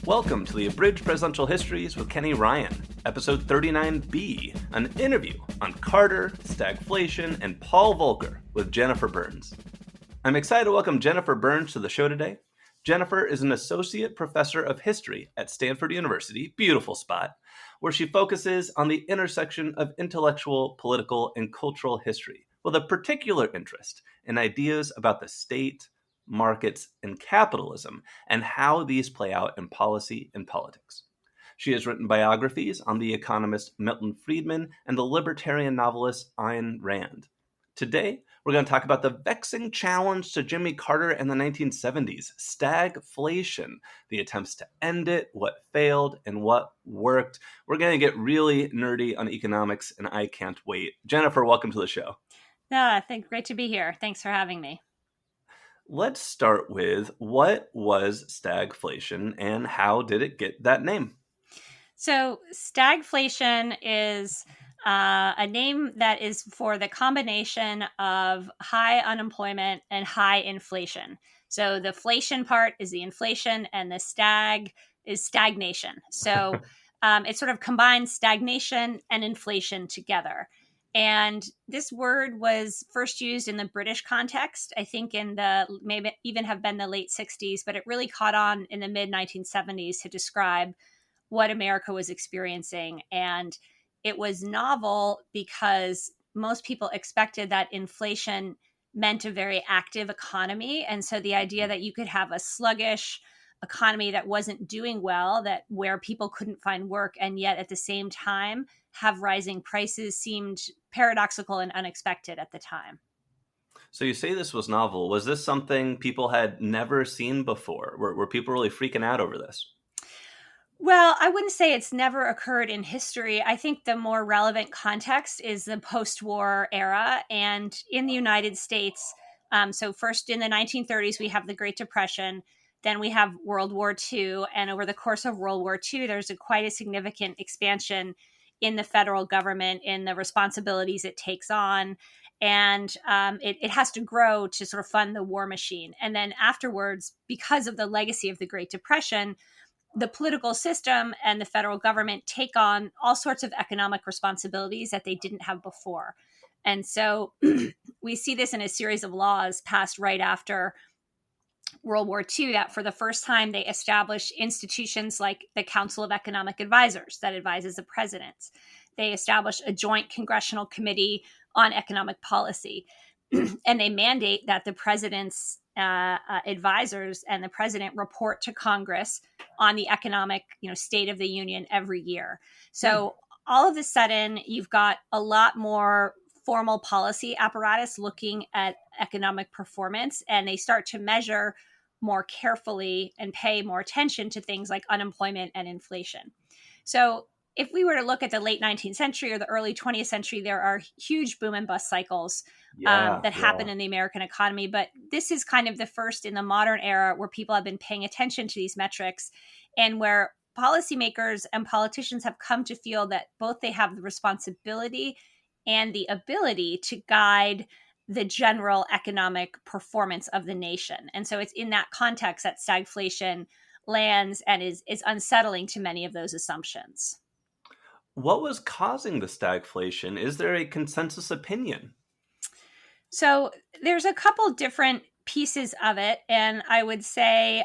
Welcome to the Abridged Presidential Histories with Kenny Ryan, episode 39B, an interview on Carter, Stagflation, and Paul Volcker with Jennifer Burns. I'm excited to welcome Jennifer Burns to the show today. Jennifer is an associate professor of history at Stanford University, beautiful spot, where she focuses on the intersection of intellectual, political, and cultural history, with a particular interest in ideas about the state, markets, and capitalism, and how these play out in policy and politics. She has written biographies on the economist Milton Friedman and the libertarian novelist Ayn Rand. Today, we're going to talk about the vexing challenge to Jimmy Carter in the 1970s, stagflation, the attempts to end it, what failed, and what worked. We're going to get really nerdy on economics, and I can't wait. Jennifer, welcome to the show. Great to be here. Thanks for having me. Let's start with, what was stagflation and how did it get that name? So stagflation is a name that is for the combination of high unemployment and high inflation. So the inflation part is the inflation and the stag is stagnation. So it sort of combines stagnation and inflation together. And this word was first used in the British context, I think in the maybe even have been the late 60s, but it really caught on in the mid 1970s to describe what America was experiencing. And it was novel because most people expected that inflation meant a very active economy. And so the idea that you could have a sluggish economy that wasn't doing well, that where people couldn't find work, and yet at the same time have rising prices seemed paradoxical and unexpected at the time. So you say this was novel. Was this something people had never seen before? Were people really freaking out over this? Well, I wouldn't say it's never occurred in history. I think the more relevant context is the post-war era. And in the United States, so first in the 1930s, we have the Great Depression. Then we have World War II. And over the course of World War II, there's quite a significant expansion in the federal government, in the responsibilities it takes on. And it has to grow to sort of fund the war machine. And then afterwards, because of the legacy of the Great Depression, the political system and the federal government take on all sorts of economic responsibilities that they didn't have before. And so we see this in a series of laws passed right after World War II, that for the first time they established institutions like the Council of Economic Advisors that advises the president. They established a joint congressional committee on economic policy. And they mandate that the president's advisors and the president report to Congress on the economic, state of the union every year. So all of a sudden, you've got a lot more formal policy apparatus looking at economic performance, and they start to measure more carefully and pay more attention to things like unemployment and inflation. So if we were to look at the late 19th century or the early 20th century, there are huge boom and bust cycles that happen in the American economy. But this is kind of the first in the modern era where people have been paying attention to these metrics, and where policymakers and politicians have come to feel that both they have the responsibility and the ability to guide the general economic performance of the nation. And so it's in that context that stagflation lands and is unsettling to many of those assumptions. What was causing the stagflation? Is there a consensus opinion? So there's a couple different pieces of it, and I would say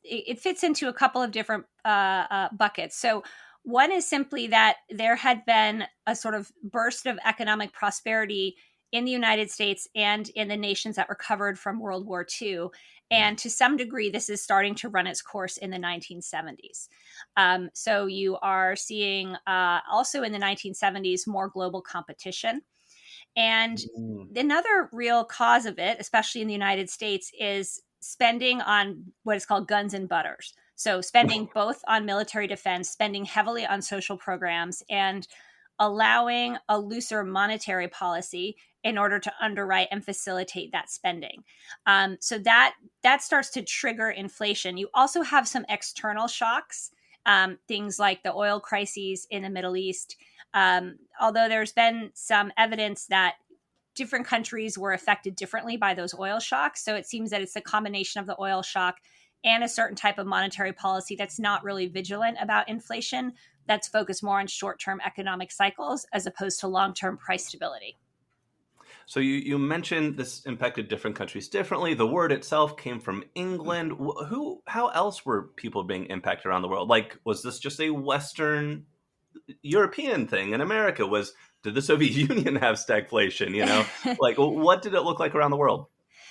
it fits into a couple of different buckets. So one is simply that there had been a sort of burst of economic prosperity in the United States and in the nations that recovered from World War II. And to some degree, this is starting to run its course in the 1970s. So you are seeing also in the 1970s more global competition. And another real cause of it, especially in the United States, is spending on what is called guns and butters. So spending both on military defense, spending heavily on social programs, and allowing a looser monetary policy in order to underwrite and facilitate that spending. So that starts to trigger inflation. You also have some external shocks, things like the oil crises in the Middle East. Although there's been some evidence that different countries were affected differently by those oil shocks. So it seems that it's a combination of the oil shock and a certain type of monetary policy that's not really vigilant about inflation, that's focused more on short-term economic cycles as opposed to long-term price stability. So you mentioned this impacted different countries differently. The word itself came from England. How else were people being impacted around the world? Like, was this just a Western European thing in America? Did the Soviet Union have stagflation? Like, what did it look like around the world?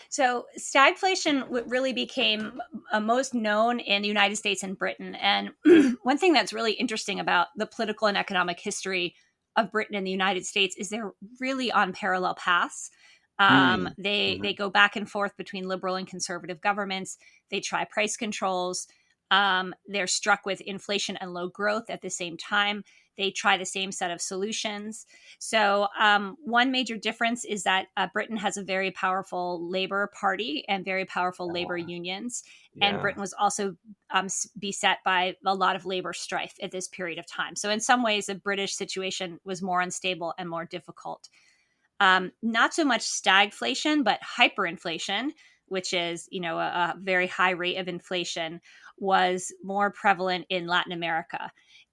So stagflation really became most known in the United States and Britain. And one thing that's really interesting about the political and economic history of Britain and the United States is they're really on parallel paths. They go back and forth between liberal and conservative governments. They try price controls. They're struck with inflation and low growth at the same time. They try the same set of solutions. So one major difference is that Britain has a very powerful labor party and very powerful labor unions. And Britain was also beset by a lot of labor strife at this period of time. So in some ways, the British situation was more unstable and more difficult. Not so much stagflation, but hyperinflation, which is, a very high rate of inflation, was more prevalent in Latin America.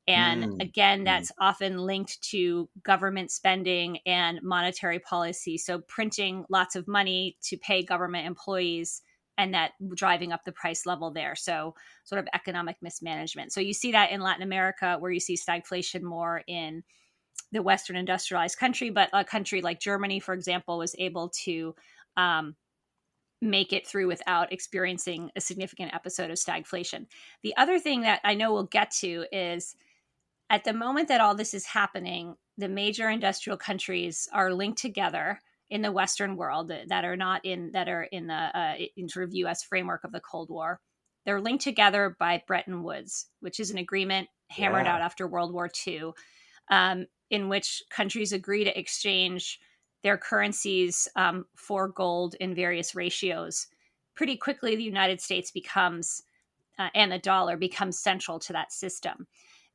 And again, that's often linked to government spending and monetary policy. So printing lots of money to pay government employees and that driving up the price level there. So sort of economic mismanagement. So you see that in Latin America, where you see stagflation more in the Western industrialized country, but a country like Germany, for example, was able to make it through without experiencing a significant episode of stagflation. The other thing that I know we'll get to is at the moment that all this is happening, the major industrial countries are linked together in the Western world that are in the sort of U.S. framework of the Cold War. They're linked together by Bretton Woods, which is an agreement hammered out after World War II, in which countries agree to exchange their currencies for gold in various ratios. Pretty quickly, the United States becomes, and the dollar becomes central to that system.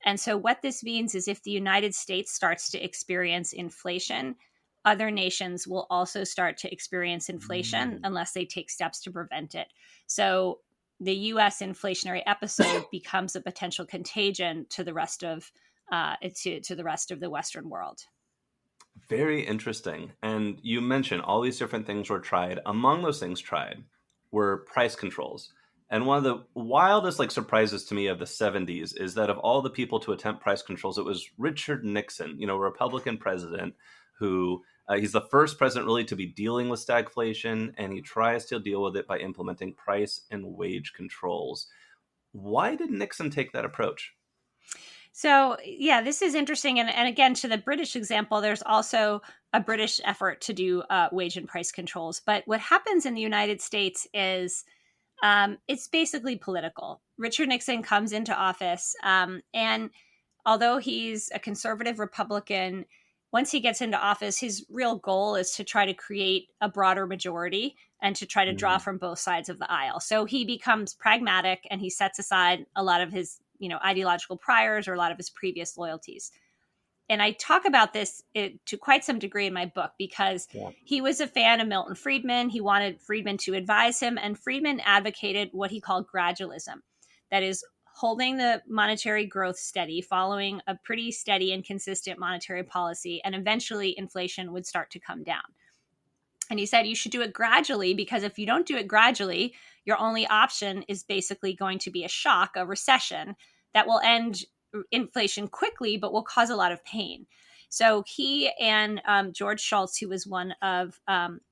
And so what this means is if the United States starts to experience inflation, other nations will also start to experience inflation unless they take steps to prevent it. So the U.S. inflationary episode becomes a potential contagion to the rest of to the rest of the Western world. Very interesting. And you mentioned all these different things were tried. Among those things tried were price controls. And one of the wildest surprises to me of the 70s is that of all the people to attempt price controls, it was Richard Nixon, a Republican president who he's the first president really to be dealing with stagflation, and he tries to deal with it by implementing price and wage controls. Why did Nixon take that approach? So, yeah, this is interesting. And again, to the British example, there's also a British effort to do wage and price controls. But what happens in the United States is it's basically political. Richard Nixon comes into office, and although he's a conservative Republican, once he gets into office, his real goal is to try to create a broader majority and to try to draw from both sides of the aisle. So he becomes pragmatic and he sets aside a lot of his ideological priors or a lot of his previous loyalties. And I talk about this to quite some degree in my book because he was a fan of Milton Friedman. He wanted Friedman to advise him, and Friedman advocated what he called gradualism. That is, holding the monetary growth steady, following a pretty steady and consistent monetary policy, and eventually inflation would start to come down. And he said you should do it gradually, because if you don't do it gradually, your only option is basically going to be a shock, a recession that will end inflation quickly, but will cause a lot of pain. So he and George Shultz, who was one of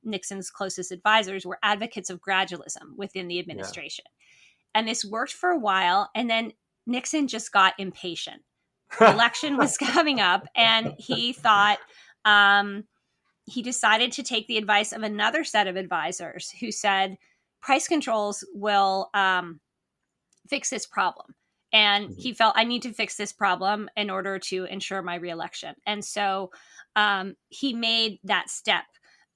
Nixon's closest advisors, were advocates of gradualism within the administration. And this worked for a while. And then Nixon just got impatient. The election was coming up, and he thought he decided to take the advice of another set of advisors who said price controls will fix this problem. And he felt, I need to fix this problem in order to ensure my reelection. And so he made that step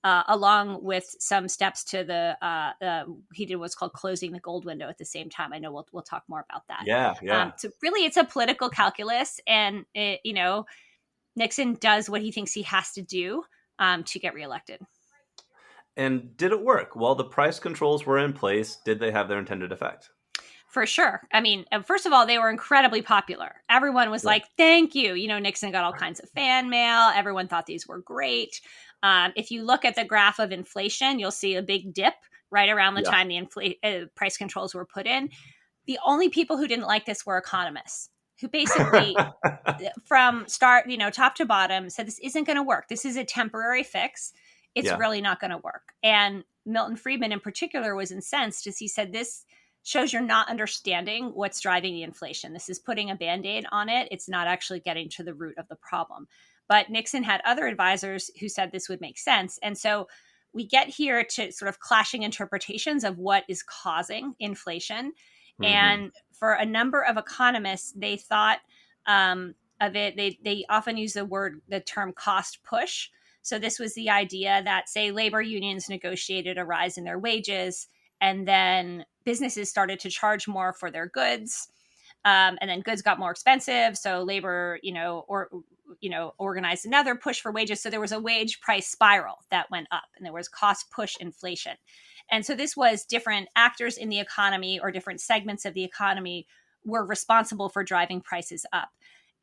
along with some steps to he did what's called closing the gold window at the same time. I know we'll talk more about that. Yeah. So really, it's a political calculus, and Nixon does what he thinks he has to do to get reelected. And did it work? While the price controls were in place, did they have their intended effect? For sure. I mean, first of all, they were incredibly popular. Everyone was Yeah. like, thank you. Nixon got all kinds of fan mail. Everyone thought these were great. If you look at the graph of inflation, you'll see a big dip right around the Yeah. time the price controls were put in. The only people who didn't like this were economists who basically from start, top to bottom said this isn't going to work. This is a temporary fix. It's Yeah. really not going to work. And Milton Friedman in particular was incensed as he said, this shows you're not understanding what's driving the inflation. This is putting a Band-Aid on it. It's not actually getting to the root of the problem. But Nixon had other advisors who said this would make sense. And so we get here to sort of clashing interpretations of what is causing inflation. And for a number of economists, they thought of it, they often use the term cost push. So this was the idea that, say, labor unions negotiated a rise in their wages, and then businesses started to charge more for their goods, and then goods got more expensive. So labor, organized another push for wages. So there was a wage price spiral that went up, and there was cost push inflation. And so this was different actors in the economy or different segments of the economy were responsible for driving prices up.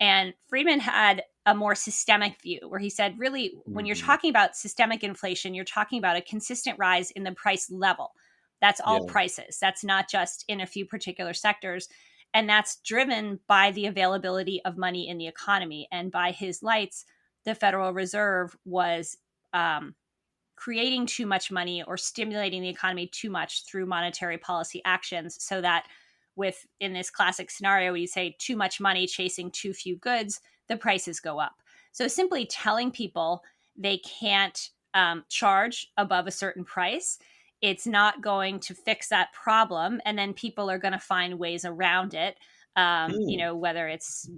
And Friedman had a more systemic view where he said, really, when you're talking about systemic inflation, you're talking about a consistent rise in the price level. That's all prices. That's not just in a few particular sectors. And that's driven by the availability of money in the economy. And by his lights, the Federal Reserve was creating too much money or stimulating the economy too much through monetary policy actions, so that in this classic scenario where you say too much money chasing too few goods, the prices go up. So simply telling people they can't charge above a certain price, it's not going to fix that problem. And then people are going to find ways around it. Whether it's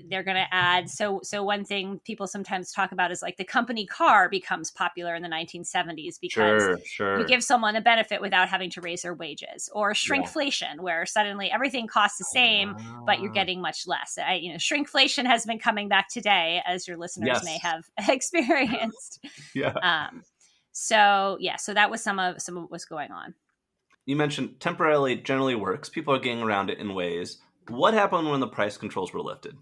they're going to add. So one thing people sometimes talk about is like the company car becomes popular in the 1970s because you give someone a benefit without having to raise their wages, or shrinkflation, where suddenly everything costs the same, but you're getting much less. Shrinkflation has been coming back today, as your listeners may have experienced. So that was some of what was going on. You mentioned temporarily generally works. People are getting around it in ways. What happened when the price controls were lifted?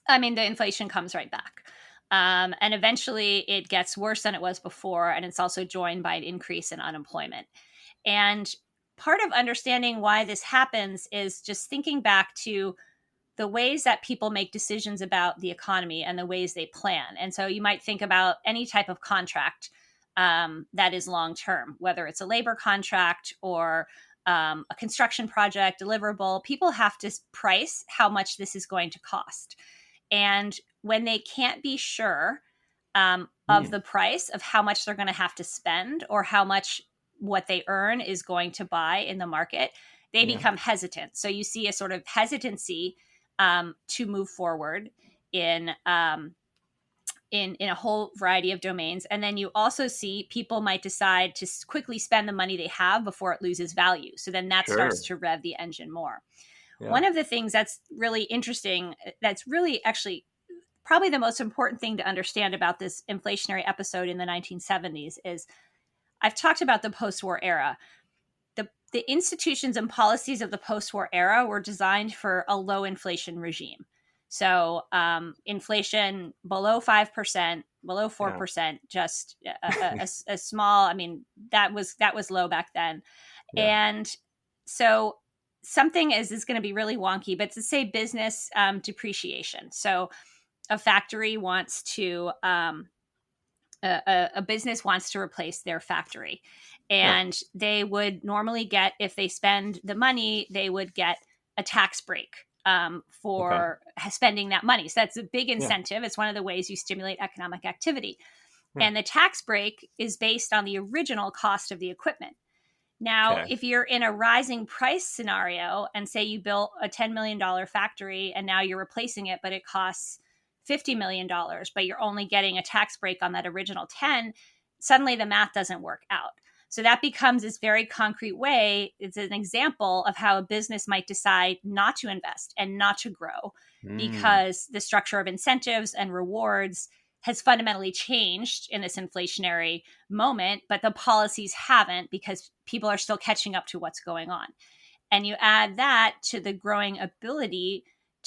I mean, the inflation comes right back. And eventually it gets worse than it was before. And it's also joined by an increase in unemployment. And part of understanding why this happens is just thinking back to the ways that people make decisions about the economy and the ways they plan. And so you might think about any type of contract that is long-term, whether it's a labor contract or a construction project, deliverable. People have to price how much this is going to cost. And when they can't be sure of the price of how much they're going to have to spend, or how much what they earn is going to buy in the market, they become hesitant. So you see a sort of hesitancy to move forward in a whole variety of domains. And then you also see people might decide to quickly spend the money they have before it loses value. So then that starts to rev the engine more. One of the things that's really interesting, that's really actually probably the most important thing to understand about this inflationary episode in the 1970s is I've talked about the post-war era. The institutions and policies of the post-war era were designed for a low inflation regime. So inflation below 5%, below 4%, just a small, I mean, that was low back then. And so something is going to be really wonky, but to say business depreciation. So a factory wants to, a business wants to replace their factory. And they would normally get, if they spend the money, they would get a tax break for spending that money. So that's a big incentive. It's one of the ways you stimulate economic activity. And the tax break is based on the original cost of the equipment. Now, if you're in a rising price scenario and say you built a $10 million factory and now you're replacing it, but it costs $50 million, but you're only getting a tax break on that original 10, suddenly the math doesn't work out. So that becomes this very concrete way. It's an example of how a business might decide not to invest and not to grow because the structure of incentives and rewards has fundamentally changed in this inflationary moment, but the policies haven't because people are still catching up to what's going on. And you add that to the growing ability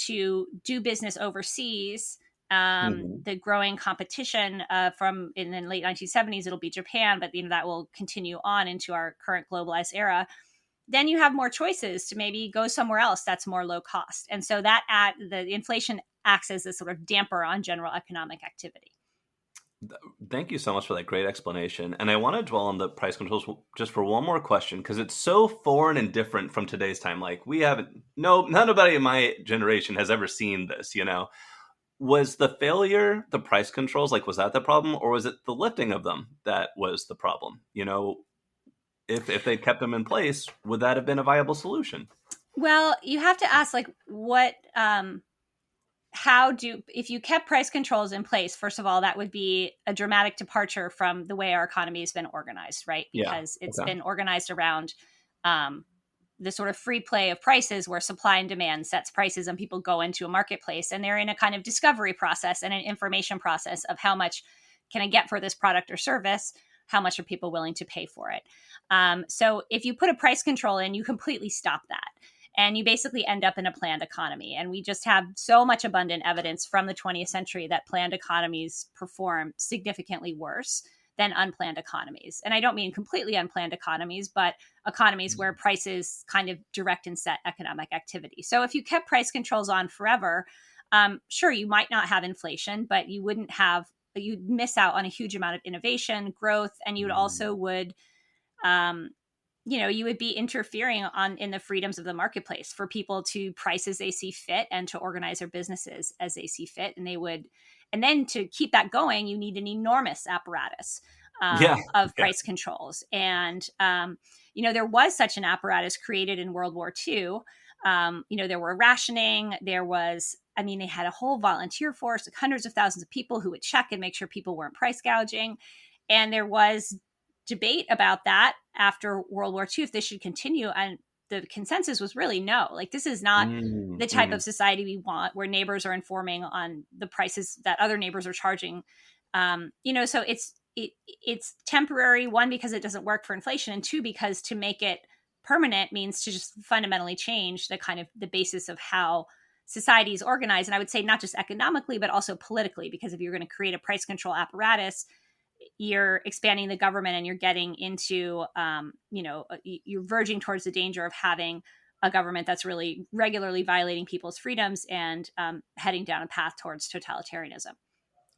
to do business overseas, Hmm. the growing competition from in the late 1970s, it'll be Japan, but that will continue on into our current globalized era. Then you have more choices to maybe go somewhere else that's more low cost. And so the inflation acts as a sort of damper on general economic activity. Thank you so much for that great explanation. And I want to dwell on the price controls just for one more question because it's so foreign and different from today's time. Like we haven't, no, nobody in my generation has ever seen this, you know. Was the failure the price controls? Like, was that the problem, or was it the lifting of them that was the problem? You know, if they kept them in place, would that have been a viable solution? Well, you have to ask, like, what if you kept price controls in place, first of all, that would be a dramatic departure from the way our economy has been organized, right? Yeah. Because it's Okay. been organized around the sort of free play of prices where supply and demand sets prices and people go into a marketplace and they're in a kind of discovery process and an information process of how much can I get for this product or service? How much are people willing to pay for it? So if you put a price control in, you completely stop that. And you basically end up in a planned economy. And we just have so much abundant evidence from the 20th century that planned economies perform significantly worse than unplanned economies. And I don't mean completely unplanned economies, but economies where prices kind of direct and set economic activity. So if you kept price controls on forever, sure, you might not have inflation, but you'd miss out on a huge amount of innovation, growth, and you'd also would um, you would be interfering in the freedoms of the marketplace for people to price as they see fit and to organize their businesses as they see fit. And then to keep that going, you need an enormous apparatus Yeah. of Yeah. price controls. And, there was such an apparatus created in World War II. There were rationing, they had a whole volunteer force of hundreds of thousands of people who would check and make sure people weren't price gouging. And there was debate about that after World War II, if this should continue. And the consensus was really no. Like, this is not the type Mm-hmm. of society we want, where neighbors are informing on the prices that other neighbors are charging. So it's temporary, one, because it doesn't work for inflation, and two, because to make it permanent means to just fundamentally change the kind of the basis of how society is organized. And I would say not just economically, but also politically, because if you're going to create a price control apparatus, you're expanding the government and you're getting into, you're verging towards the danger of having a government that's really regularly violating people's freedoms and heading down a path towards totalitarianism.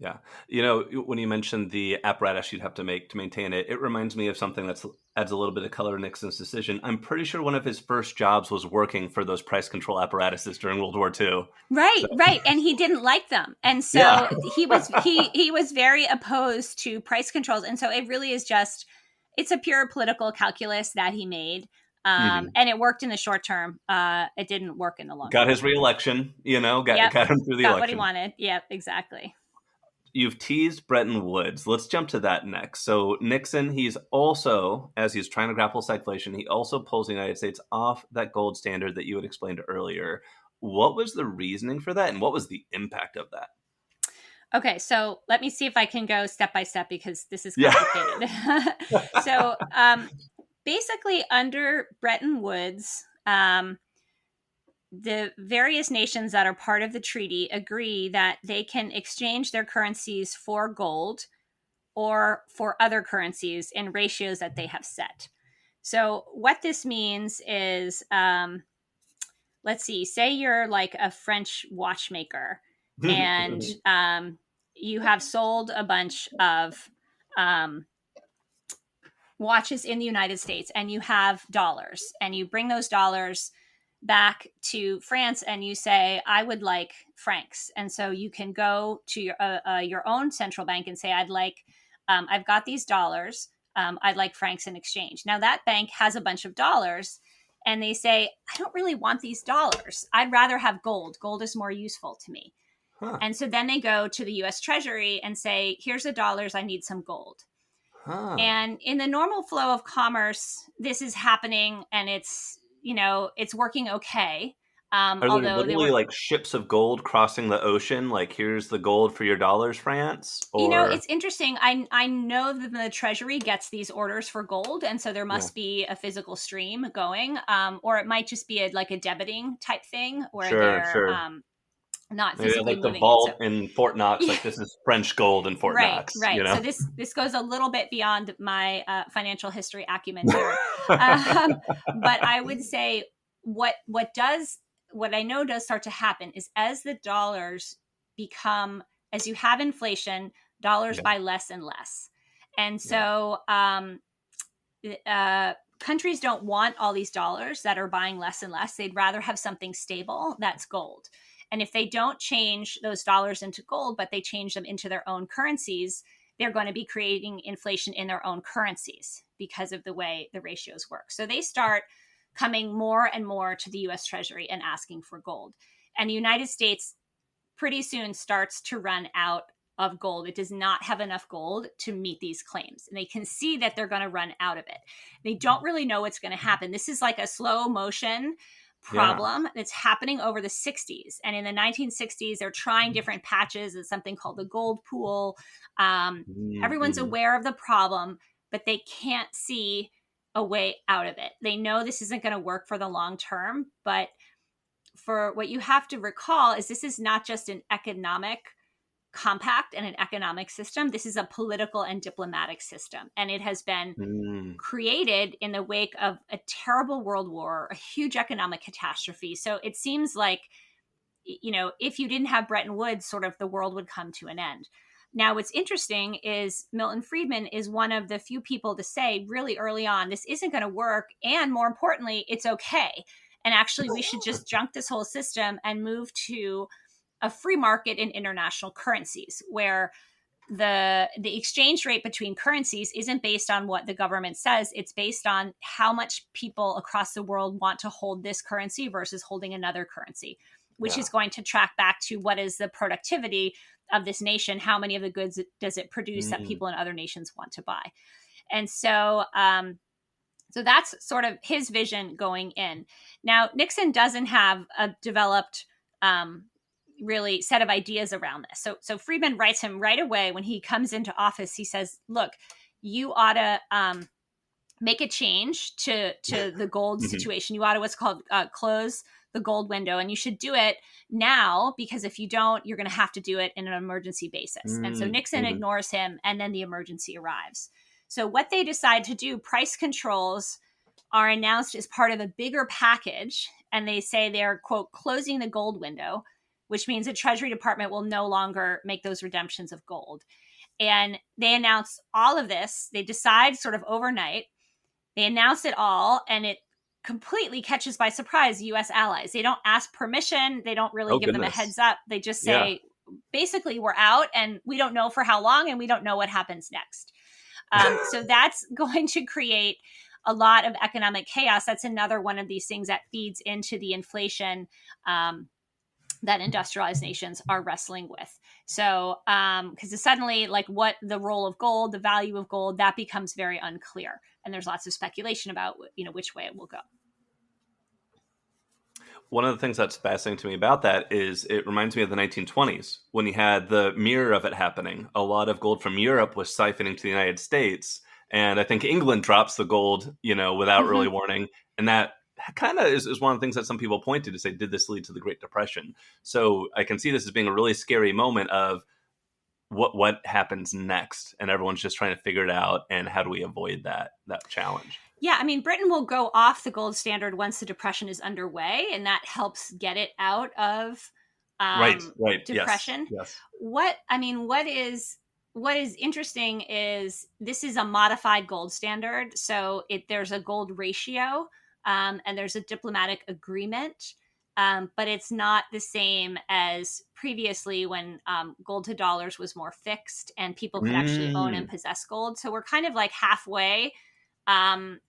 Yeah. You know, when you mentioned the apparatus you'd have to make to maintain it, it reminds me of something that adds a little bit of color to Nixon's decision. I'm pretty sure one of his first jobs was working for those price control apparatuses during World War II. Right, So, right, and he didn't like them, and yeah. so he was very opposed to price controls, and so it really is just it's a pure political calculus that he made, Hmm. and it worked in the short term. It didn't work in the long Got term. his reelection, you know, got, Yep, got him through the got what he election. wanted. Yep, exactly. You've teased Bretton Woods. Let's jump to that next. So Nixon, he's also, as he's trying to grapple stagflation, he also pulls the United States off that gold standard that you had explained earlier. What was the reasoning for that, and what was the impact of that? Okay, so let me see if I can go step by step because this is Yeah. complicated. So basically, under Bretton Woods, the various nations that are part of the treaty agree that they can exchange their currencies for gold or for other currencies in ratios that they have set. So, what this means is, let's see, say you're like a French watchmaker and you have sold a bunch of um, watches in the United States and you have dollars and you bring those dollars back to France and you say, I would like francs. And so you can go to your own central bank and say, I've got these dollars. I'd like francs in exchange. Now that bank has a bunch of dollars and they say, I don't really want these dollars. I'd rather have gold. Gold is more useful to me. Huh. And so then they go to the US Treasury and say, here's the dollars. I need some gold. Huh. And in the normal flow of commerce, this is happening and it's working okay. Are there Although they literally were, like ships of gold crossing the ocean? Like, here's the gold for your dollars, France? Or it's interesting. I know that the Treasury gets these orders for gold, and so there yeah, must be a physical stream going, or it might just be like a debiting type thing where sure, they're sure. not Maybe they have, physically like the moving it. So vault in Fort Knox. Like, this is French gold in Fort right, Knox. You right. So know. this goes a little bit beyond my financial history acumen here, um, but I would say what I know does start to happen is as the dollars become, as you have inflation, dollars Yeah, buy less and less, and yeah. so countries don't want all these dollars that are buying less and less. They'd rather have something stable that's gold. And if they don't change those dollars into gold, but they change them into their own currencies, they're going to be creating inflation in their own currencies because of the way the ratios work. So they start coming more and more to the US Treasury and asking for gold. And the United States pretty soon starts to run out of gold. It does not have enough gold to meet these claims. And they can see that they're going to run out of it. They don't really know what's going to happen. This is like a slow motion Yeah. problem that's happening over the 60s. And in the 1960s, they're trying different patches of something called the gold pool. Everyone's Mm-hmm. aware of the problem, but they can't see a way out of it. They know this isn't going to work for the long term, but for what you have to recall is this is not just an economic compact and an economic system. This is a political and diplomatic system. And it has been Mm. created in the wake of a terrible world war, a huge economic catastrophe. So it seems like, if you didn't have Bretton Woods, sort of the world would come to an end. Now, what's interesting is Milton Friedman is one of the few people to say really early on, this isn't going to work. And more importantly, it's okay. And actually, we should just junk this whole system and move to a free market in international currencies where the exchange rate between currencies isn't based on what the government says. It's based on how much people across the world want to hold this currency versus holding another currency, which Yeah. is going to track back to what is the productivity of this nation, how many of the goods does it produce that Mm. people in other nations want to buy. And so so that's sort of his vision going in. Now, Nixon doesn't have a developed really set of ideas around this. So Friedman writes him right away when he comes into office. He says, "Look, you ought to make a change to the gold Mhm. situation. You ought to what's called close the gold window, and you should do it now because if you don't, you're going to have to do it in an emergency basis." And so Mm. Nixon Mhm. ignores him, and then the emergency arrives. So what they decide to do, price controls are announced as part of a bigger package, and they say they're, quote, closing the gold window, which means the Treasury Department will no longer make those redemptions of gold. And they announce all of this. They decide sort of overnight. They announce it all, and it completely catches by surprise US allies. They don't ask permission. They don't really Oh give them a goodness. heads up. They just Yeah. say, basically, we're out, and we don't know for how long, and we don't know what happens next. So that's going to create a lot of economic chaos. That's another one of these things that feeds into the inflation that industrialized nations are wrestling with. So, because suddenly, like, what the role of gold, the value of gold, that becomes very unclear, and there's lots of speculation about which way it will go. One of the things that's fascinating to me about that is it reminds me of the 1920s when you had the mirror of it happening. A lot of gold from Europe was siphoning to the United States, and I think England drops the gold, without really Mm-hmm. warning, and that kind of is one of the things that some people point to say, did this lead to the Great Depression? So I can see this as being a really scary moment of what happens next, and everyone's just trying to figure it out, and how do we avoid that challenge? Yeah, I mean, Britain will go off the gold standard once the depression is underway, and that helps get it out of Right, right, yes, depression. yes. What is interesting is this is a modified gold standard, so there's a gold ratio, and there's a diplomatic agreement. But it's not the same as previously when gold to dollars was more fixed and people could actually own and Mm, possess gold. So we're kind of like halfway. Um,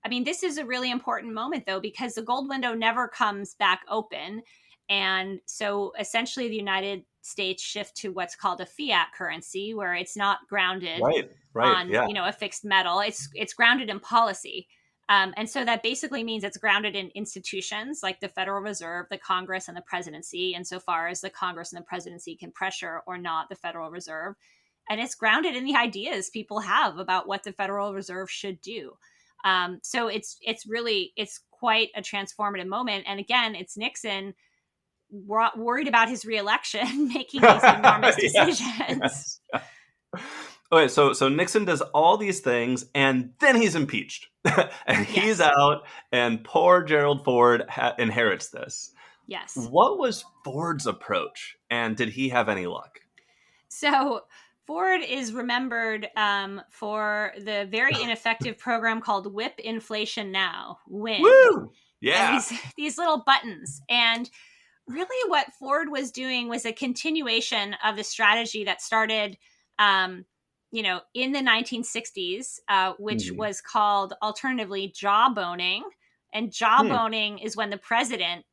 I mean, this is a really important moment, though, because the gold window never comes back open. And so essentially, the United States shift to what's called a fiat currency, where it's not grounded right, right, on yeah. a fixed metal. It's grounded in policy. And so that basically means it's grounded in institutions like the Federal Reserve, the Congress, and the presidency, insofar as the Congress and the presidency can pressure or not the Federal Reserve. And it's grounded in the ideas people have about what the Federal Reserve should do. So it's quite a transformative moment. And again, it's Nixon worried about his reelection, making these enormous decisions. Yes. Okay, so Nixon does all these things, and then he's impeached, and he's out, and poor Gerald Ford inherits this. Yes. What was Ford's approach, and did he have any luck? So Ford is remembered for the very ineffective program called Whip Inflation Now, WIN. Woo! Yeah. And these little buttons. And really what Ford was doing was a continuation of the strategy that started in the 1960s, which was called alternatively jawboning. And jawboning is when the president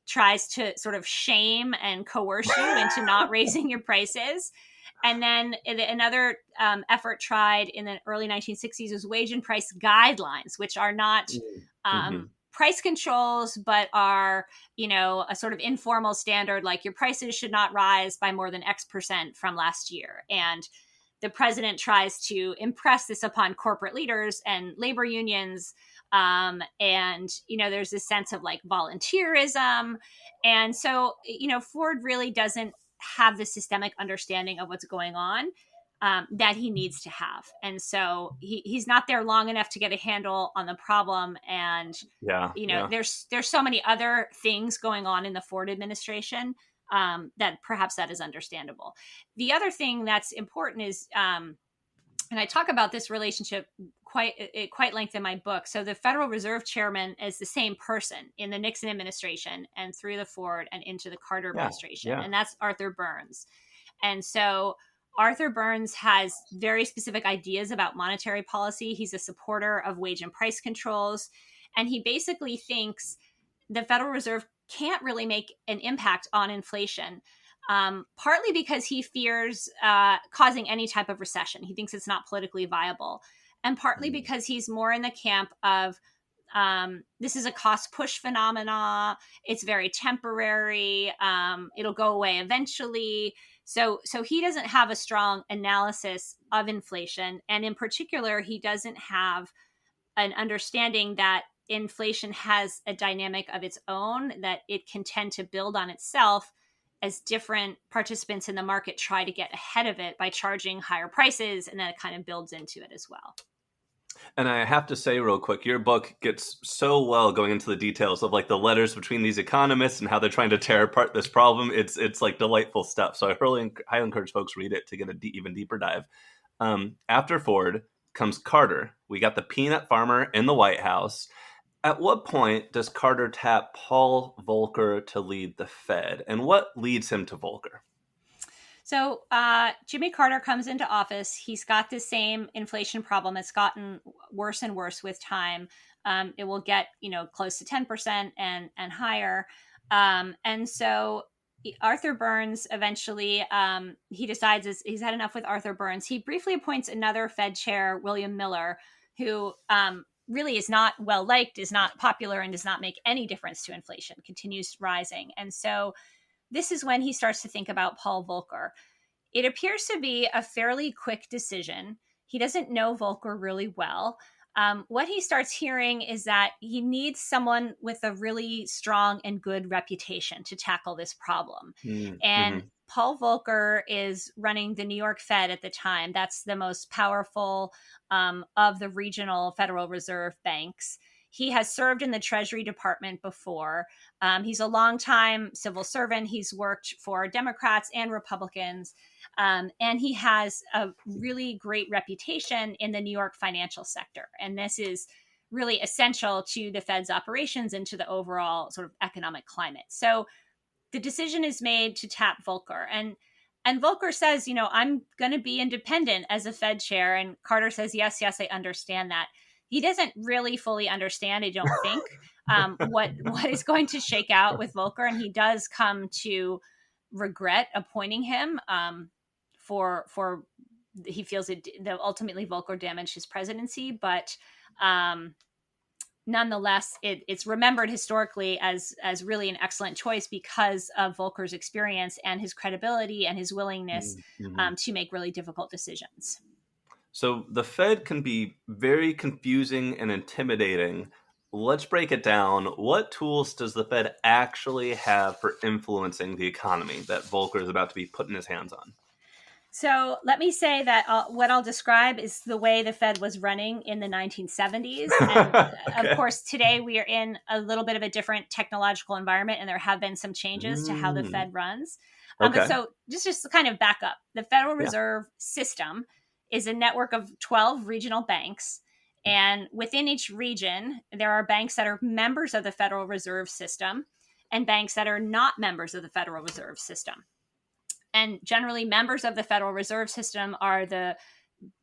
tries to sort of shame and coerce you into not raising your prices. And then another effort tried in the early 1960s was wage and price guidelines, which are not price controls, but are, a sort of informal standard, like your prices should not rise by more than X% from last year. And the president tries to impress this upon corporate leaders and labor unions. And, there's this sense of like volunteerism. And so, Ford really doesn't have the systemic understanding of what's going on that he needs to have. And so he's not there long enough to get a handle on the problem. And, there's so many other things going on in the Ford administration that perhaps that is understandable. The other thing that's important is, and I talk about this relationship quite length in my book. So the Federal Reserve Chairman is the same person in the Nixon administration and through the Ford and into the Carter administration. And that's Arthur Burns. And so Arthur Burns has very specific ideas about monetary policy. He's a supporter of wage and price controls. And he basically thinks the Federal Reserve can't really make an impact on inflation, partly because he fears causing any type of recession. He thinks it's not politically viable. And partly because he's more in the camp of this is a cost push phenomena. It's very temporary. It'll go away eventually. So he doesn't have a strong analysis of inflation. And in particular, he doesn't have an understanding that inflation has a dynamic of its own, that it can tend to build on itself as different participants in the market try to get ahead of it by charging higher prices, and then it kind of builds into it as well. And I have to say real quick, your book gets so well going into the details of like the letters between these economists and how they're trying to tear apart this problem. It's like delightful stuff. So I highly encourage folks read it to get an even deeper dive. After Ford comes Carter. We got the peanut farmer in the White House. At what point does Carter tap Paul Volcker to lead the Fed? And what leads him to Volcker? So Jimmy Carter comes into office. He's got the same inflation problem. It's gotten worse and worse with time. It will get, close to 10% and higher. And so Arthur Burns eventually, he decides he's had enough with Arthur Burns. He briefly appoints another Fed chair, William Miller, who really is not well liked, is not popular, and does not make any difference to inflation, continues rising. And so this is when he starts to think about Paul Volcker. It appears to be a fairly quick decision. He doesn't know Volcker really well. What he starts hearing is that he needs someone with a really strong and good reputation to tackle this problem. And Paul Volcker is running the New York Fed at the time. That's the most powerful of the regional Federal Reserve banks. He has served in the Treasury Department before. He's a longtime civil servant. He's worked for Democrats and Republicans. And he has a really great reputation in the New York financial sector. And this is really essential to the Fed's operations and to the overall sort of economic climate. So the decision is made to tap Volcker. And Volcker says, I'm going to be independent as a Fed chair. And Carter says, yes, I understand that. He doesn't really fully understand, I don't think, what is going to shake out with Volcker. And he does come to regret appointing him for he feels that ultimately Volcker damaged his presidency. But nonetheless, it's remembered historically as really an excellent choice because of Volcker's experience and his credibility and his willingness Mm-hmm. to make really difficult decisions. So the Fed can be very confusing and intimidating. Let's break it down. What tools does the Fed actually have for influencing the economy that Volcker is about to be putting his hands on? So let me say that what I'll describe is the way the Fed was running in the 1970s. And of Okay. course, today we are in a little bit of a different technological environment, and there have been some changes to how the Mm, Fed runs. But okay. so just to kind of back up, the Federal Yeah. Reserve System is a network of 12 regional banks. And within each region, there are banks that are members of the Federal Reserve System and banks that are not members of the Federal Reserve System. And generally, members of the Federal Reserve System are the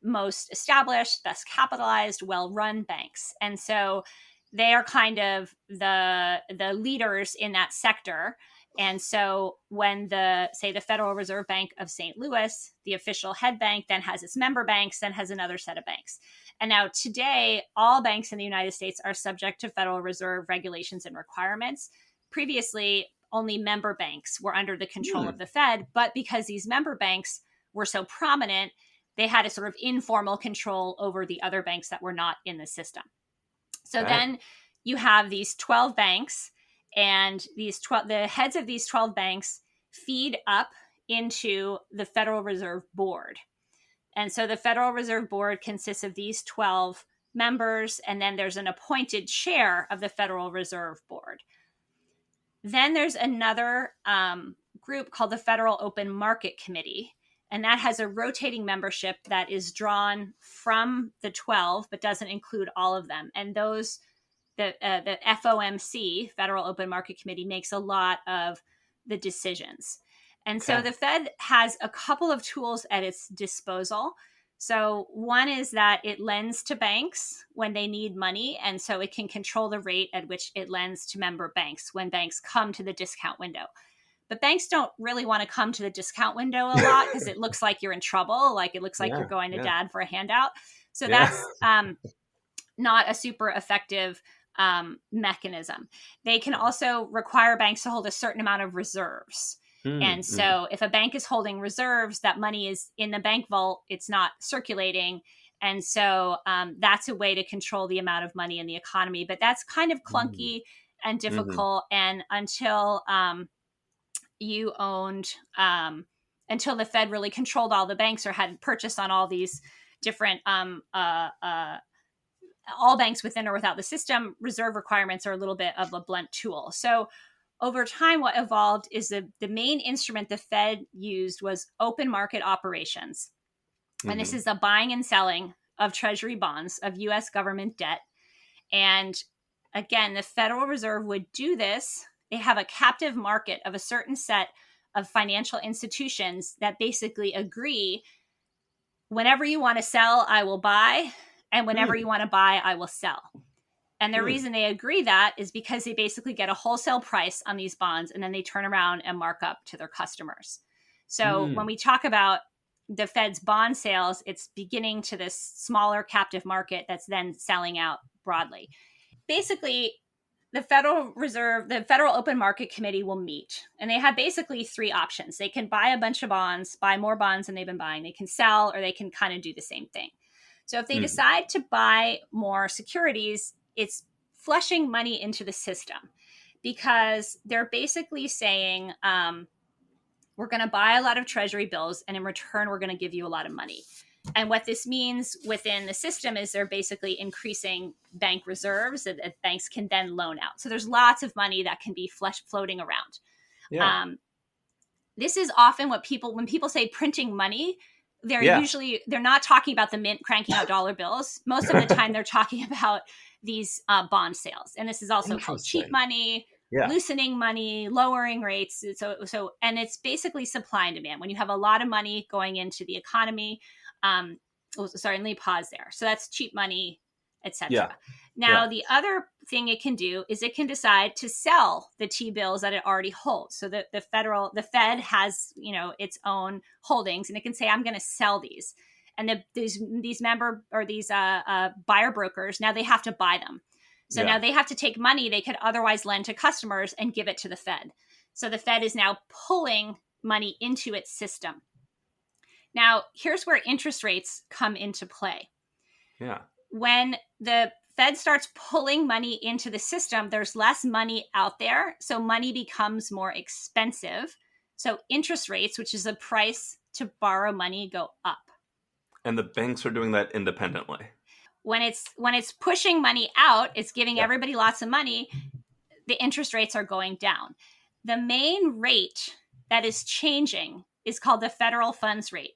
most established, best capitalized, well-run banks. And so they are kind of the leaders in that sector. And so when the Federal Reserve Bank of St. Louis, the official head bank, then has its member banks, then has another set of banks. And now today, all banks in the United States are subject to Federal Reserve regulations and requirements. Previously, only member banks were under the control Hmm. of the Fed, but because these member banks were so prominent, they had a sort of informal control over the other banks that were not in the system. So Okay. then you have these 12 banks, and the heads of these 12 banks feed up into the Federal Reserve Board. And so the Federal Reserve Board consists of these 12 members, and then there's an appointed chair of the Federal Reserve Board. Then there's another group called the Federal Open Market Committee, and that has a rotating membership that is drawn from the 12, but doesn't include all of them. And the FOMC, Federal Open Market Committee, makes a lot of the decisions. And so Okay. the Fed has a couple of tools at its disposal. So one is that it lends to banks when they need money, and so it can control the rate at which it lends to member banks when banks come to the discount window. But banks don't really want to come to the discount window a lot because it looks like you're in trouble, like it looks like Yeah. you're going to Yeah. dad for a handout. So Yeah. that's not a super effective mechanism. They can also require banks to hold a certain amount of reserves. And Mm. so if a bank is holding reserves, that money is in the bank vault, it's not circulating. And so that's a way to control the amount of money in the economy. But that's kind of Mm. clunky and Mhm. difficult. And you owned, until the Fed really controlled all the banks or had purchase on all these different all banks within or without the system, reserve requirements are a little bit of a blunt tool. So over time, what evolved is the main instrument the Fed used was open market operations. And this Mhm. is the buying and selling of treasury bonds, of US government debt. And again, the Federal Reserve would do this. They have a captive market of a certain set of financial institutions that basically agree, whenever you want to sell, I will buy. And whenever Hmm. you want to buy, I will sell. And the Hmm. reason they agree that is because they basically get a wholesale price on these bonds, and then they turn around and mark up to their customers. So when Hmm. we talk about the Fed's bond sales, it's beginning to this smaller captive market that's then selling out broadly. Basically, the Federal Open Market Committee will meet, and they have basically three options. They can buy a bunch of bonds, buy more bonds than they've been buying. They can sell, or they can kind of do the same thing. So if they Hmm. decide to buy more securities, it's flushing money into the system, because they're basically saying, we're going to buy a lot of treasury bills, and in return, we're going to give you a lot of money. And what this means within the system is they're basically increasing bank reserves that banks can then loan out. So there's lots of money that can be floating around. Yeah. Um, this is often when people say printing money, Yeah. they're not talking about the mint cranking out dollar bills. Most of the time, they're talking about these bond sales, and this is also called cheap Interesting. money, Yeah. loosening money, lowering rates. And it's basically supply and demand. When you have a lot of money going into the economy, let me pause there. So that's cheap money, Yeah. etc. Yeah. Now, the other thing it can do is it can decide to sell the T bills that it already holds. So the Fed has, its own holdings, and it can say, I'm going to sell these. And these member or these buyer brokers, now they have to buy them. So now they have to take money they could otherwise lend to customers and give it to the Fed. So the Fed is now pulling money into its system. Now, here's where interest rates come into play. Yeah. When the Fed starts pulling money into the system, there's less money out there. So money becomes more expensive. So interest rates, which is the price to borrow money, go up. And the banks are doing that independently. When it's pushing money out, it's giving everybody lots of money, the interest rates are going down. The main rate that is changing is called the federal funds rate.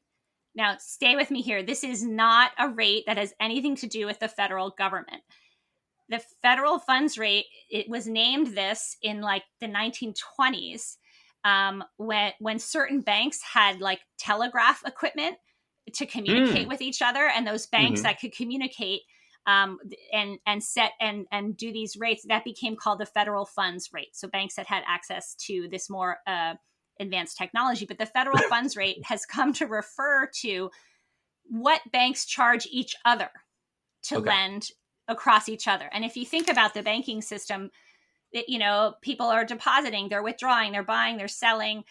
Now, stay with me here. This is not a rate that has anything to do with the federal government. The federal funds rate, it was named this in like the 1920s when certain banks had like telegraph equipment to communicate with each other, and those banks that could communicate and set and do these rates, that became called the federal funds rate. So banks that had access to this more advanced technology. But the federal funds rate has come to refer to what banks charge each other to lend across each other. And if you think about the banking system, people are depositing, they're withdrawing, they're buying, they're selling.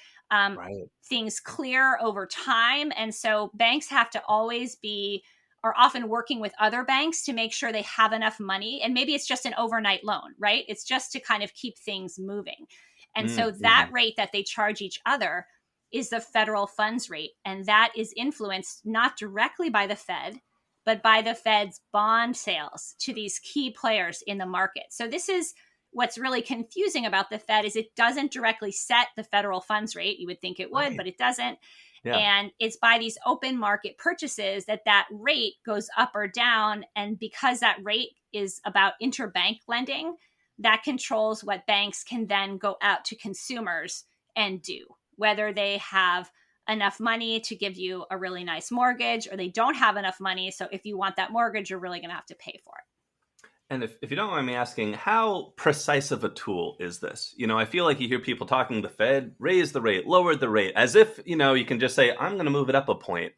Things clear over time. And so banks have to always are often working with other banks to make sure they have enough money. And maybe it's just an overnight loan, right? It's just to kind of keep things moving. And so that rate that they charge each other is the federal funds rate. And that is influenced not directly by the Fed, but by the Fed's bond sales to these key players in the market. So this is what's really confusing about the Fed is it doesn't directly set the federal funds rate. You would think it would, but it doesn't. Yeah. And it's by these open market purchases that rate goes up or down. And because that rate is about interbank lending, that controls what banks can then go out to consumers and do, whether they have enough money to give you a really nice mortgage or they don't have enough money. So if you want that mortgage, you're really going to have to pay for it. And if you don't mind me asking, how precise of a tool is this? I feel like you hear people talking the Fed raised the rate, lowered the rate, as if, you can just say, I'm going to move it up a point.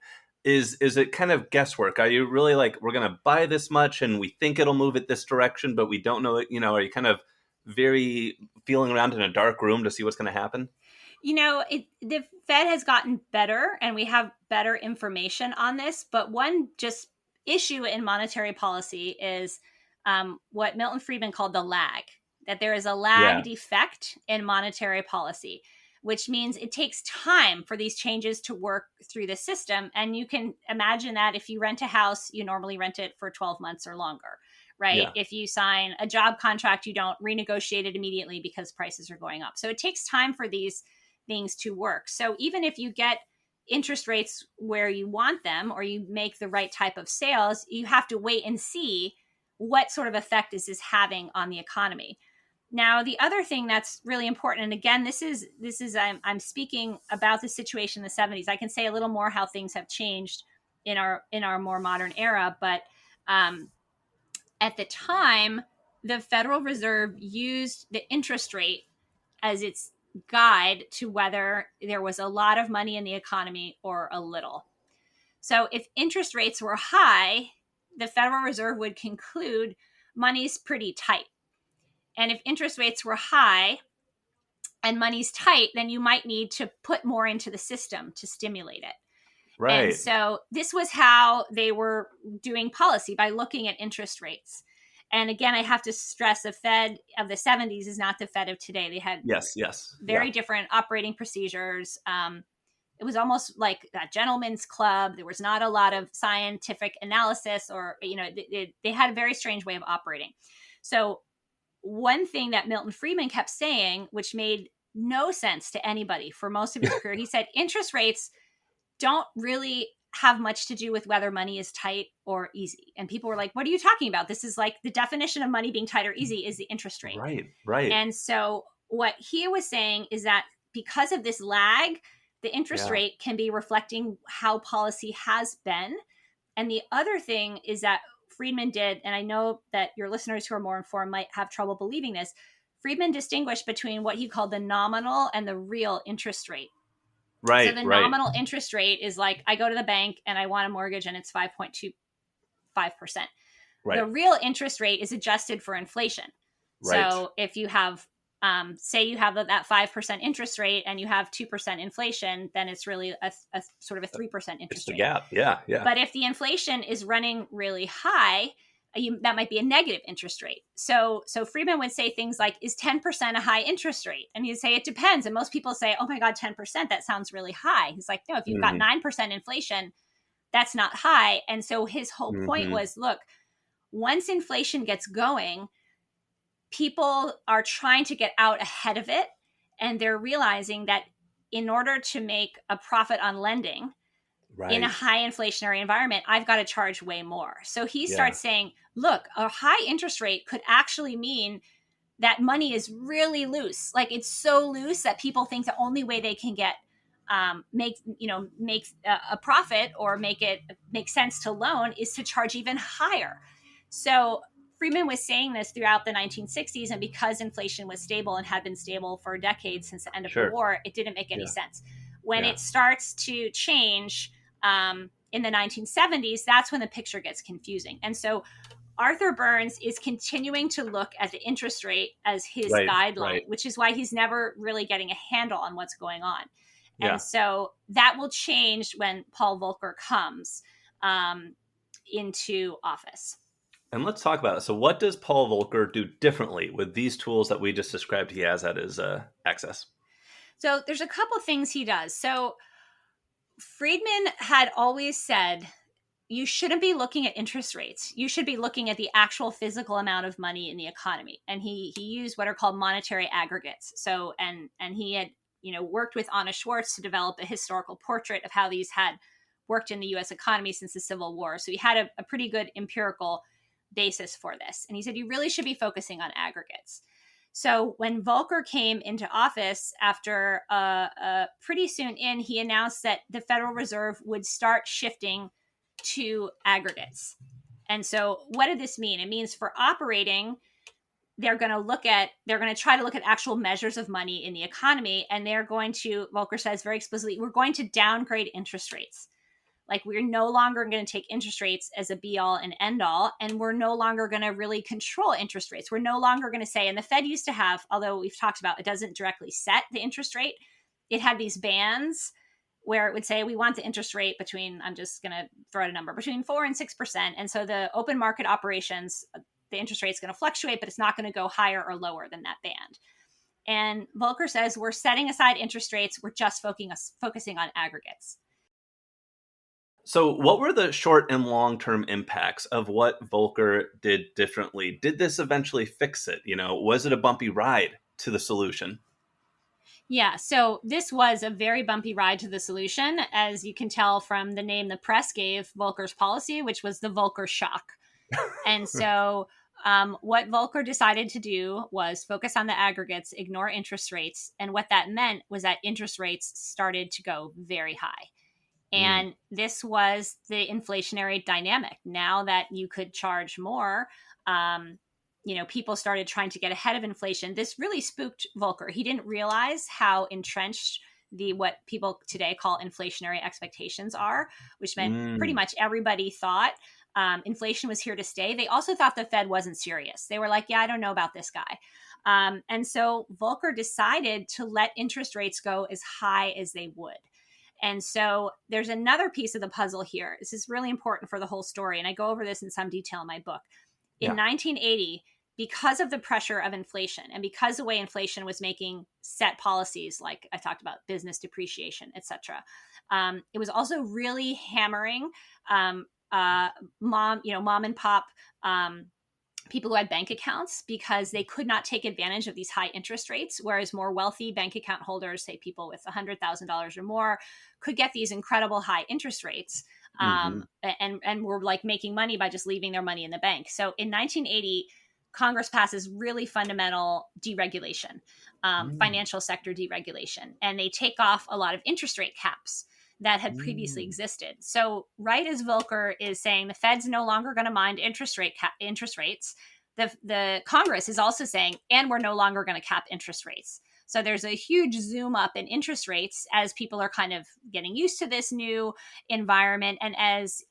Is it kind of guesswork? Are you really like, we're going to buy this much and we think it'll move it this direction, but we don't know it? Are you kind of very feeling around in a dark room to see what's going to happen? The Fed has gotten better and we have better information on this. But one just issue in monetary policy is what Milton Friedman called the lag, that there is a lagged effect in monetary policy, which means it takes time for these changes to work through the system. And you can imagine that if you rent a house, you normally rent it for 12 months or longer, right? Yeah. If you sign a job contract, you don't renegotiate it immediately because prices are going up. So it takes time for these things to work. So even if you get interest rates where you want them or you make the right type of sales, you have to wait and see what sort of effect is this having on the economy. Now, the other thing that's really important, and again, this is I'm speaking about the situation in the 70s. I can say a little more how things have changed in our more modern era, but at the time, the Federal Reserve used the interest rate as its guide to whether there was a lot of money in the economy or a little. So if interest rates were high, the Federal Reserve would conclude money's pretty tight. And if interest rates were high and money's tight, then you might need to put more into the system to stimulate it. Right. And so this was how they were doing policy, by looking at interest rates. And again, I have to stress the Fed of the 70s is not the Fed of today. They had very different operating procedures. It was almost like a gentleman's club. There was not a lot of scientific analysis, or, they had a very strange way of operating. So one thing that Milton Friedman kept saying, which made no sense to anybody for most of his career, he said, interest rates don't really have much to do with whether money is tight or easy. And people were like, what are you talking about? This is like the definition of money being tight or easy is the interest rate. Right. And so what he was saying is that because of this lag, the interest rate can be reflecting how policy has been. And the other thing is that Friedman did, and I know that your listeners who are more informed might have trouble believing this, Friedman distinguished between what he called the nominal and the real interest rate. Right. So the nominal interest rate is like, I go to the bank and I want a mortgage and it's 5.25%. Right. The real interest rate is adjusted for inflation. Right. So if you have, say you have that 5% interest rate and you have 2% inflation, then it's really a sort of a 3% It's interest the rate. gap. Yeah. Yeah. But if the inflation is running really high, that might be a negative interest rate. So Friedman would say things like, is 10% a high interest rate? And he'd say, it depends. And most people say, oh my God, 10%, that sounds really high. He's like, no, if you've got 9% inflation, that's not high. And so his whole point was, look, once inflation gets going, people are trying to get out ahead of it. And they're realizing that in order to make a profit on lending, in a high inflationary environment, I've got to charge way more. So he starts saying, look, a high interest rate could actually mean that money is really loose. Like it's so loose that people think the only way they can get make a profit or make sense to loan is to charge even higher. So Friedman was saying this throughout the 1960s, and because inflation was stable and had been stable for decades since the end of the war, it didn't make any sense. When it starts to change in the 1970s, that's when the picture gets confusing. And so Arthur Burns is continuing to look at the interest rate as his guideline, which is why he's never really getting a handle on what's going on. And so that will change when Paul Volcker comes into office. And let's talk about it. So what does Paul Volcker do differently with these tools that we just described he has at his access? So there's a couple things he does. So Friedman had always said, you shouldn't be looking at interest rates. You should be looking at the actual physical amount of money in the economy. And he used what are called monetary aggregates. So, and he had, worked with Anna Schwartz to develop a historical portrait of how these had worked in the US economy since the Civil War. So he had a pretty good empirical basis for this. And he said, you really should be focusing on aggregates. So when Volcker came into office after pretty soon in, he announced that the Federal Reserve would start shifting to aggregates. And so what did this mean? It means for operating, they're going to try to look at actual measures of money in the economy. And they're going to, Volcker says very explicitly, we're going to downgrade interest rates. Like we're no longer going to take interest rates as a be all and end all. And we're no longer going to really control interest rates. We're no longer going to say, and the Fed used to have, although we've talked about, it doesn't directly set the interest rate. It had these bands where it would say, we want the interest rate between, I'm just going to throw out a number, between 4 and 6%. And so the open market operations, the interest rate is going to fluctuate, but it's not going to go higher or lower than that band. And Volcker says, we're setting aside interest rates. We're just focusing on aggregates. So what were the short and long-term impacts of what Volcker did differently? Did this eventually fix it? Was it a bumpy ride to the solution? Yeah, so this was a very bumpy ride to the solution, as you can tell from the name the press gave Volcker's policy, which was the Volcker shock. And so what Volcker decided to do was focus on the aggregates, ignore interest rates. And what that meant was that interest rates started to go very high. And this was the inflationary dynamic. Now that you could charge more, people started trying to get ahead of inflation. This really spooked Volcker. He didn't realize how entrenched what people today call inflationary expectations are, which meant pretty much everybody thought inflation was here to stay. They also thought the Fed wasn't serious. They were like, yeah, I don't know about this guy. And so Volcker decided to let interest rates go as high as they would. And so there's another piece of the puzzle here. This is really important for the whole story. And I go over this in some detail in my book. In 1980, because of the pressure of inflation and because the way inflation was making set policies, like I talked about business depreciation, et cetera, it was also really hammering mom and pop people who had bank accounts because they could not take advantage of these high interest rates, whereas more wealthy bank account holders, say people with $100,000 or more, could get these incredible high interest rates and were like making money by just leaving their money in the bank. So in 1980, Congress passes really fundamental deregulation, financial sector deregulation, and they take off a lot of interest rate caps that had previously existed. So right as Volcker is saying the Fed's no longer going to mind interest rates, the Congress is also saying, and we're no longer going to cap interest rates. So there's a huge zoom up in interest rates as people are kind of getting used to this new environment, and as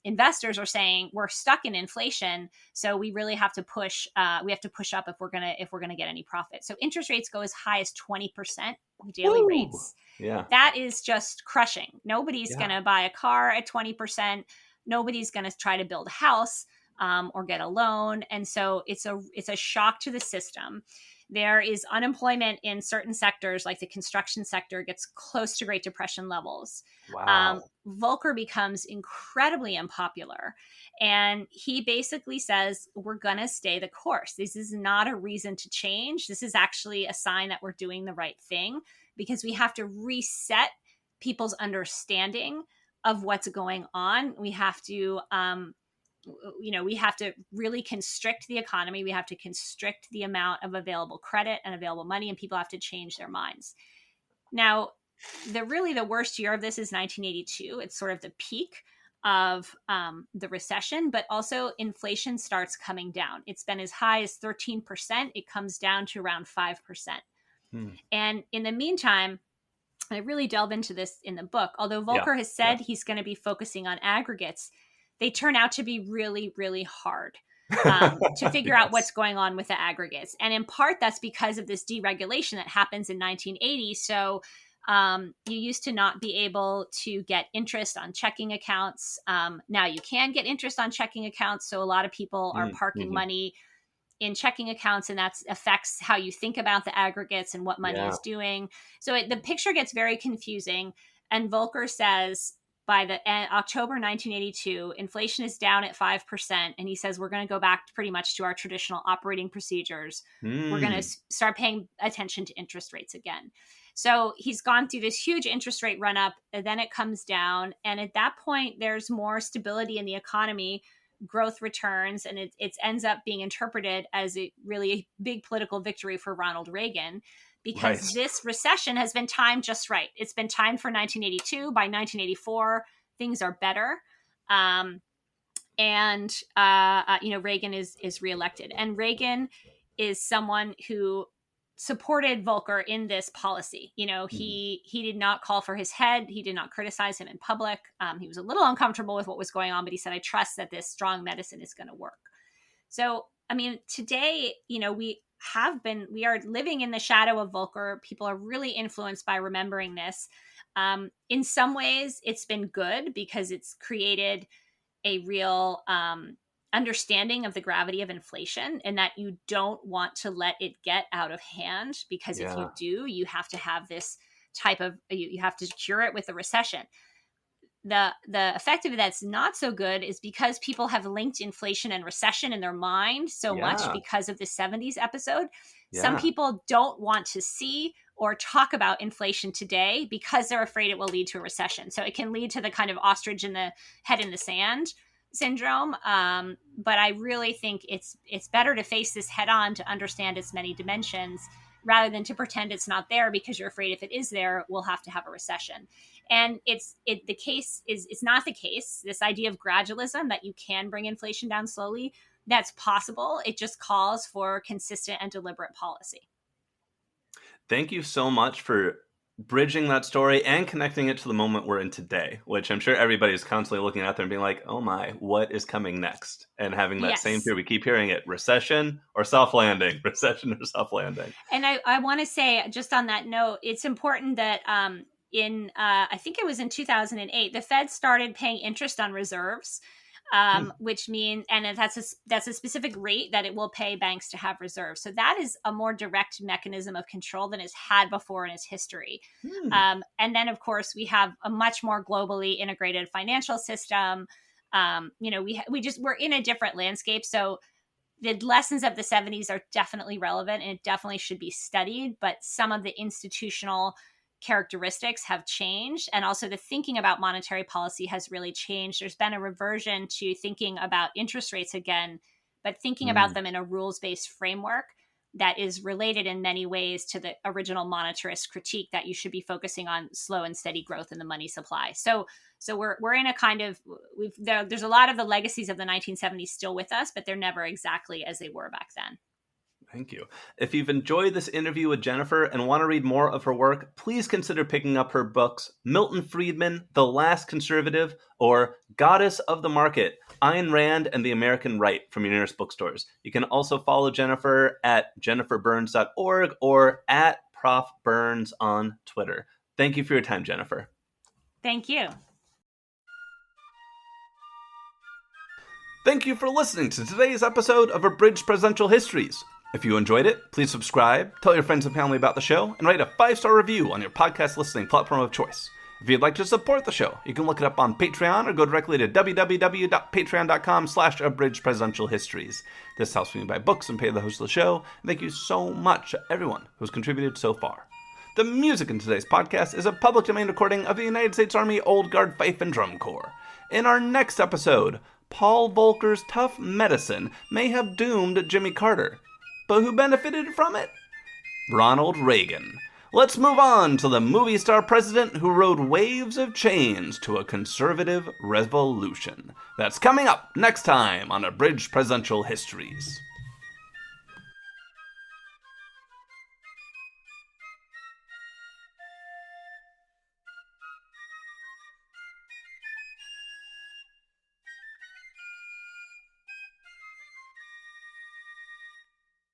investors are saying we're stuck in inflation, so we really have to push. We have to push up if we're gonna get any profit. So interest rates go as high as 20% daily Woo! rates. Yeah. That is just crushing. Nobody's Yeah. going to buy a car at 20%. Nobody's going to try to build a house or get a loan. And so it's a shock to the system. There is unemployment in certain sectors, like the construction sector, gets close to Great Depression levels. Wow. Volcker becomes incredibly unpopular. And he basically says, we're going to stay the course. This is not a reason to change. This is actually a sign that we're doing the right thing, because we have to reset people's understanding of what's going on. We have to, we have to really constrict the economy. We have to constrict the amount of available credit and available money, and people have to change their minds. Now, the worst year of this is 1982. It's sort of the peak of the recession, but also inflation starts coming down. It's been as high as 13%. It comes down to around 5%. And in the meantime, I really delve into this in the book. Although Volcker has said he's going to be focusing on aggregates, they turn out to be really, really hard to figure out what's going on with the aggregates. And in part, that's because of this deregulation that happens in 1980. So you used to not be able to get interest on checking accounts. Now you can get interest on checking accounts. So a lot of people are parking money in checking accounts, and that affects how you think about the aggregates and what money is doing. So the picture gets very confusing. And Volcker says by the October 1982, inflation is down at 5%. And he says, we're going to go back pretty much to our traditional operating procedures. We're going to start paying attention to interest rates again. So he's gone through this huge interest rate run up, and then it comes down. And at that point, there's more stability in the economy. Growth returns, and it ends up being interpreted as a really big political victory for Ronald Reagan, because this recession has been timed just right. It's been timed for 1982. By 1984, things are better. Reagan is reelected. And Reagan is someone who supported Volcker in this policy. He did not call for his head. He did not criticize him in public. He was a little uncomfortable with what was going on, but he said, I trust that this strong medicine is going to work. So, today, we are living in the shadow of Volcker. People are really influenced by remembering this. In some ways, it's been good because it's created a real understanding of the gravity of inflation, and that you don't want to let it get out of hand, because if you do, you have to have this you have to cure it with a recession. The effect of it that's not so good is because people have linked inflation and recession in their mind so much because of the 70s episode. Some people don't want to see or talk about inflation today because they're afraid it will lead to a recession. So it can lead to the kind of ostrich in the head in the sand syndrome. But I really think it's better to face this head on, to understand its many dimensions, rather than to pretend it's not there because you're afraid if it is there, we'll have to have a recession. And it's not the case. This idea of gradualism, that you can bring inflation down slowly, that's possible. It just calls for consistent and deliberate policy. Thank you so much for bridging that story and connecting it to the moment we're in today, which I'm sure everybody's constantly looking out there and being like, oh my, what is coming next? And having that same fear. We keep hearing it, recession or soft landing, recession or soft landing. And I want to say, just on that note, it's important that I think it was in 2008, the Fed started paying interest on reserves. Which means, and that's a specific rate that it will pay banks to have reserves. So that is a more direct mechanism of control than it's had before in its history. And then, of course, we have a much more globally integrated financial system. We're in a different landscape. So the lessons of the 70s are definitely relevant, and it definitely should be studied. But some of the institutional characteristics have changed, and also the thinking about monetary policy has really changed. There's been a reversion to thinking about interest rates again, but thinking about them in a rules-based framework that is related in many ways to the original monetarist critique that you should be focusing on slow and steady growth in the money supply. So we're in a kind of there's a lot of the legacies of the 1970s still with us, but they're never exactly as they were back then. Thank you. If you've enjoyed this interview with Jennifer and want to read more of her work, please consider picking up her books, Milton Friedman, The Last Conservative, or Goddess of the Market, Ayn Rand and the American Right from your nearest bookstores. You can also follow Jennifer at jenniferburns.org or at Prof. Burns on Twitter. Thank you for your time, Jennifer. Thank you. Thank you for listening to today's episode of Abridged Presidential Histories. If you enjoyed it, please subscribe, tell your friends and family about the show, and write a 5-star review on your podcast listening platform of choice. If you'd like to support the show, you can look it up on Patreon or go directly to www.patreon.com/abridgedpresidentialhistories. This helps me buy books and pay the host of the show. And thank you so much to everyone who's contributed so far. The music in today's podcast is a public domain recording of the United States Army Old Guard Fife and Drum Corps. In our next episode, Paul Volcker's tough medicine may have doomed Jimmy Carter. But who benefited from it? Ronald Reagan. Let's move on to the movie star president who rode waves of change to a conservative revolution. That's coming up next time on Abridged Presidential Histories.